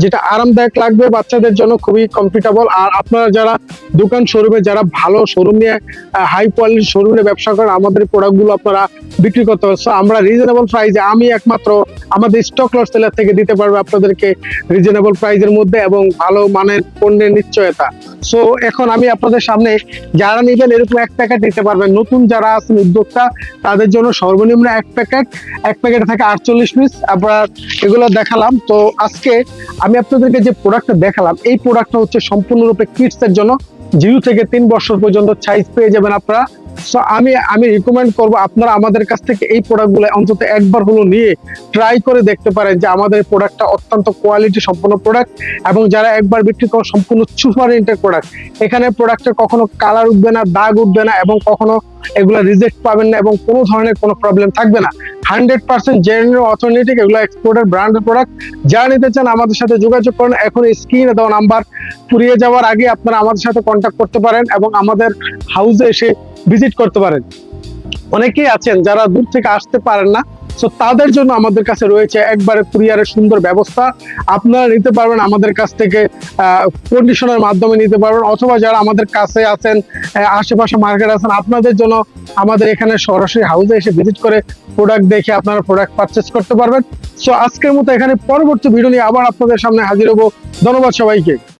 যেটা আরামদায়ক লাগবে বাচ্চাদের জন্য, খুবই কমফোর্টেবল। আর আপনারা যারা দোকান শোরুমে, যারা ভালো শোরুম নিয়ে, হাই কোয়ালিটি শোরুম নিয়ে ব্যবসা করেন, আমাদের প্রোডাক্টগুলো আপনারা বিক্রি করতে পারছেন। আমরা রিজনেবল প্রাইসে, আমি একমাত্র আমাদের স্টক লট সেলার থেকে দিতে পারবো আপনাদেরকে রিজনেবল প্রাইসের মধ্যে এবং ভালো মানের পণ্যের নিশ্চয়তা। সো এখন আমি আপনাদের সামনে, যারা নেবেন এরকম এক প্যাকেট নিতে পারবেন, নতুন যারা আছেন উদ্যোক্তা তাদের জন্য সর্বনিম্ন এক প্যাকেটে থাকে 48 পিস। আপনার এগুলো দেখালাম। তো আজকে আমি আপনাদেরকে যে প্রোডাক্টটা দেখালাম, এই প্রোডাক্টটা হচ্ছে সম্পূর্ণরূপে কিডস এর জন্য। 0 থেকে 3 বছর পর্যন্ত সাইজ পেয়ে যাবেন আপনারা। সো আমি রিকমেন্ড করব আপনারা আমাদের কাছ থেকে এই প্রোডাক্টগুলো অন্তত একবার হলো নিয়ে ট্রাই করে দেখতে পারেন যে আমাদের প্রোডাক্টটা অত্যন্ত কোয়ালিটি সম্পন্ন প্রোডাক্ট, এবং যারা একবার বিক্রি করে সম্পূর্ণ সুপার ইন্টেক প্রোডাক্ট। এখানে প্রোডাক্টের কখনো কালার উঠবে না, দাগ উঠবে না, এবং কখনো এগুলো রিজেক্ট পাবেন না, এবং কোনো ধরনের কোনো প্রবলেম থাকবে না। 100% জেনুইন অথেন্টিক, এগুলো এক্সপোর্টেড ব্র্যান্ডের প্রোডাক্ট। যারা নিতে চান আমাদের সাথে যোগাযোগ করেন। এখন স্ক্রিনে দেওয়া নাম্বার ফুরিয়ে যাওয়ার আগে আপনারা আমাদের সাথে কন্ট্যাক্ট করতে পারেন এবং আমাদের হাউসে এসে ভিজিট করতে পারেন। অনেকেই আছেন যারা দূর থেকে আসতে পারেন না, সো তাদের জন্য আমাদের কাছে রয়েছে একবারে কুরিয়ারের সুন্দর ব্যবস্থা। আপনারা নিতে পারবেন আমাদের কাছ থেকে, কন্ডিশনের মাধ্যমে নিতে পারবেন, অথবা যারা আমাদের কাছে আছেন, আশেপাশে মার্কেট আছেন, আপনাদের জন্য আমাদের এখানে সরাসরি হাউসে এসে ভিজিট করে প্রোডাক্ট দেখে আপনারা প্রোডাক্ট পারচেস করতে পারবেন। সো আজকের মতো এখানে, পরবর্তী ভিডিও নিয়ে আবার আপনাদের সামনে হাজির হবো। ধন্যবাদ সবাইকে।